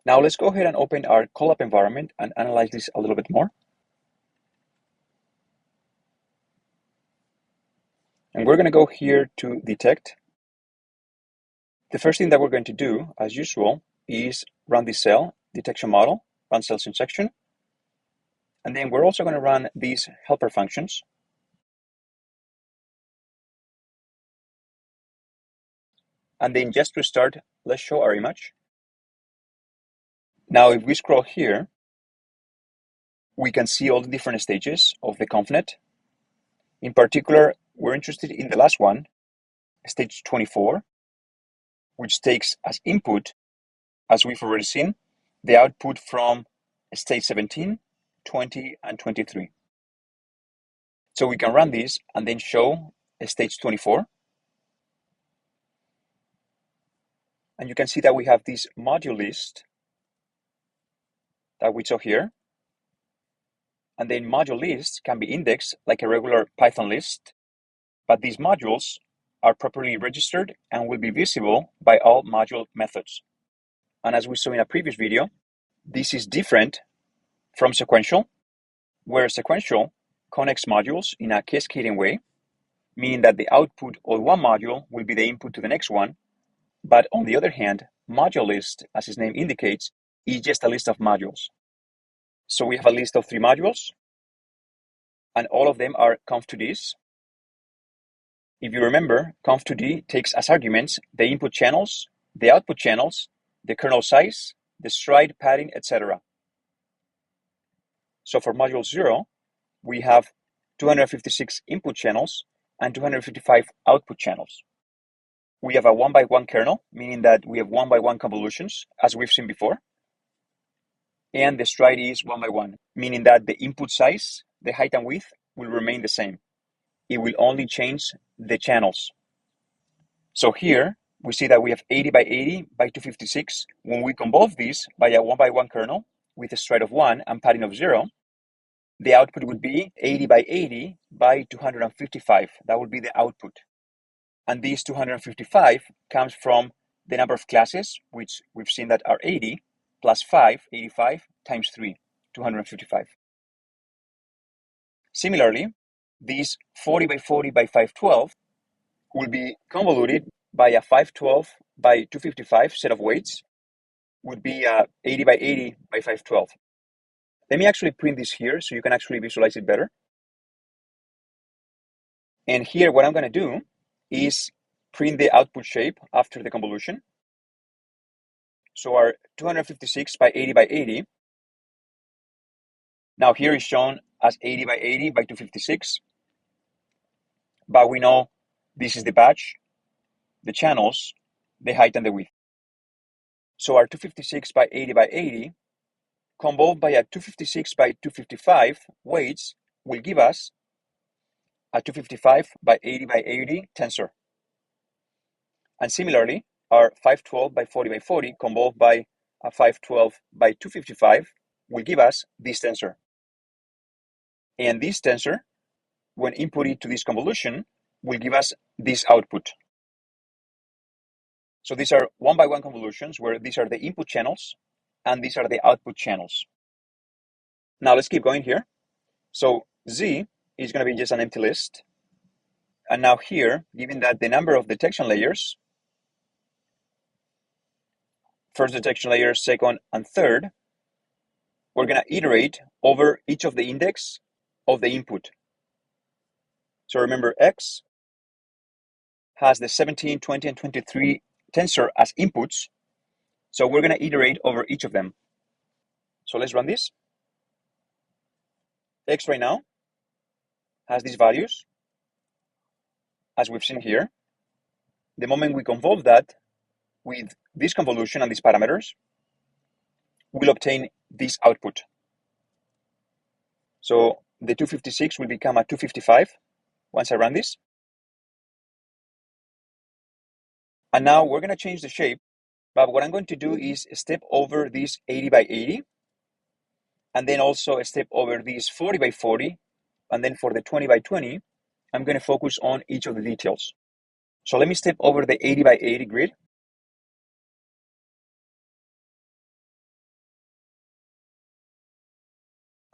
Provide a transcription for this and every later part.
Now let's go ahead and open our Colab environment and analyze this a little bit more. And we're going to go here to detect. The first thing that we're going to do, as usual, is run the cell detection model, run cells in section. And then we're also going to run these helper functions. And then just to start, let's show our image. Now, if we scroll here, we can see all the different stages of the convnet. In particular, we're interested in the last one, stage 24, which takes as input, as we've already seen, the output from stage 17, 20, and 23. So we can run this and then show stage 24. And you can see that we have this module list that we saw here. And then module lists can be indexed like a regular Python list, but these modules are properly registered and will be visible by all module methods. And as we saw in a previous video, this is different from sequential, where sequential connects modules in a cascading way, meaning that the output of one module will be the input to the next one. But on the other hand, module list, as its name indicates, is just a list of modules. So we have a list of 3 modules, and all of them are conv2ds. If you remember, conv2d takes as arguments the input channels, the output channels, the kernel size, the stride padding, etc. So for module 0, we have 256 input channels and 255 output channels. We have a 1x1 kernel, meaning that we have 1x1 convolutions, as we've seen before. And the stride is 1x1, meaning that the input size, the height and width, will remain the same. It will only change the channels. So here, we see that we have 80 by 80 by 256. When we convolve this by a 1x1 kernel with a stride of 1 and padding of 0, the output would be 80 by 80 by 255. That would be the output. And these 255 comes from the number of classes, which we've seen that are 80, plus 5, 85, times 3, 255. Similarly, these 40 by 40 by 512 will be convoluted by a 512 by 255 set of weights, would be 80 by 80 by 512. Let me actually print this here so you can actually visualize it better. And here, what I'm going to do is print the output shape after the convolution. So our 256 by 80 by 80, now here is shown as 80 by 80 by 256, but we know this is the batch, the channels, the height, and the width. So our 256 by 80 by 80 convolved by a 256 by 255 weights will give us a 255 by 80 by 80 tensor. And similarly, our 512 by 40 by 40 convolved by a 512 by 255 will give us this tensor. And this tensor, when inputted to this convolution, will give us this output. So these are 1x1 convolutions where these are the input channels and these are the output channels. Now let's keep going here. So Z is going to be just an empty list. And now here, given that the number of detection layers, first detection layer, second, and third, we're going to iterate over each of the index of the input. So remember, X has the 17, 20, and 23 tensor as inputs. So we're going to iterate over each of them. So let's run this. X right now has these values, as we've seen here. The moment we convolve that with this convolution and these parameters, we'll obtain this output. So the 256 will become a 255 once I run this. And now we're going to change the shape, but what I'm going to do is step over this 80 by 80, and then also a step over this 40 by 40, and then for the 20 by 20, I'm going to focus on each of the details. So let me step over the 80 by 80 grid.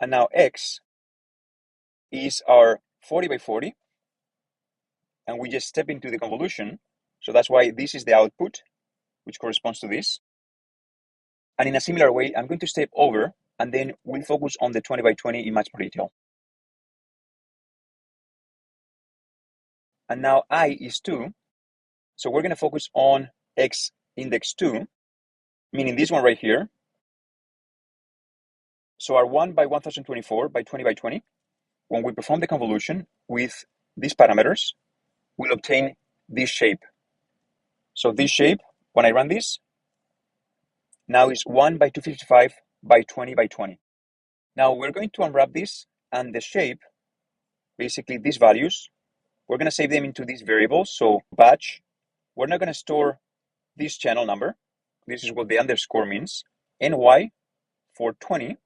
And now X is our 40 by 40. And we just step into the convolution. So that's why this is the output, which corresponds to this. And in a similar way, I'm going to step over, and then we'll focus on the 20 by 20 in much more detail. And now I is 2. So we're going to focus on X index 2, meaning this one right here. So our 1 by 1024 by 20 by 20, when we perform the convolution with these parameters, we'll obtain this shape. So this shape, when I run this, now is 1 by 255 by 20 by 20. Now we're going to unwrap this, and the shape, basically these values, we're going to save them into these variables. So batch, we're not going to store this channel number. This is what the underscore means. NY for 20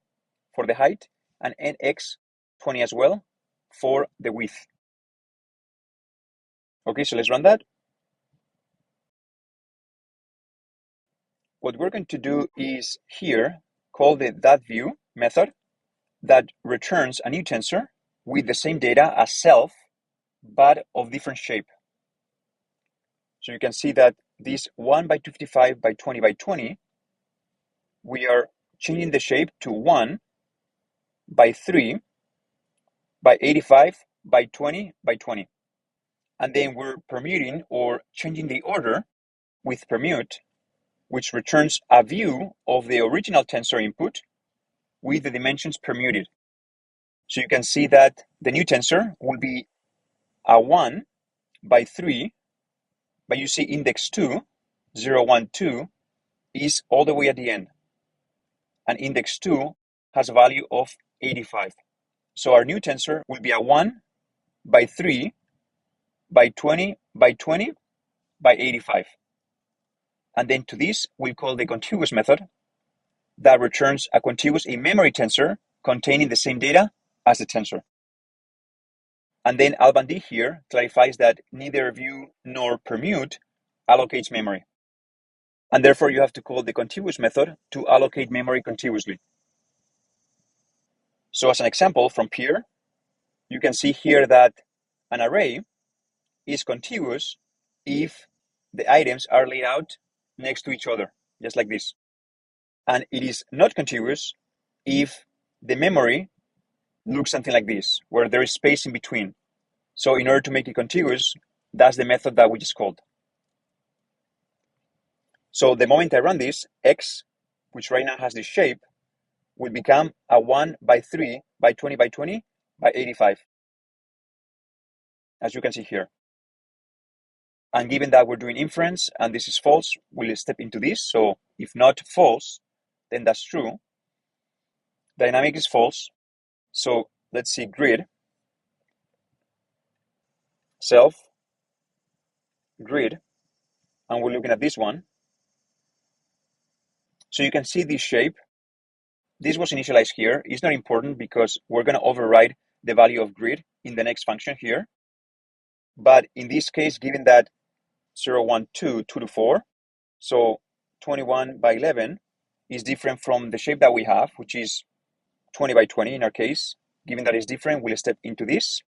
for the height, and NX 20 as well for the width. Okay, so let's run that. What we're going to do is here call the thatView method that returns a new tensor with the same data as self, but of different shape. So you can see that this 1 by 255 by 20 by 20, we are changing the shape to 1 by 3 by 85 by 20 by 20. And then we're permuting or changing the order with permute, which returns a view of the original tensor input with the dimensions permuted. So you can see that the new tensor will be a 1 by 3, but you see index 2, 0, 1, 2, is all the way at the end. And index 2 has a value of 85. So our new tensor will be a 1 by 3 by 20 by 20 by 85. And then to this, we'll call the contiguous method that returns a contiguous in-memory tensor containing the same data as the tensor. And then Albandi here clarifies that neither view nor permute allocates memory. And therefore, you have to call the contiguous method to allocate memory contiguously. So as an example from here, you can see here that an array is contiguous if the items are laid out next to each other, just like this. And it is not contiguous if the memory looks something like this, where there is space in between. So in order to make it contiguous, that's the method that we just called. So the moment I run this, X, which right now has this shape, will become a 1 by 3 by 20 by 20 by 85, as you can see here. And given that we're doing inference and this is false, we'll step into this. So if not false, then that's true. Dynamic is false. So let's see grid, self, grid, and we're looking at this one. So you can see this shape. This was initialized here. It's not important because we're going to override the value of grid in the next function here. But in this case, given that 0, 1, 2, 2 to 4, so 21 by 11 is different from the shape that we have, which is 20 by 20 in our case. Given that it's different, we'll step into this.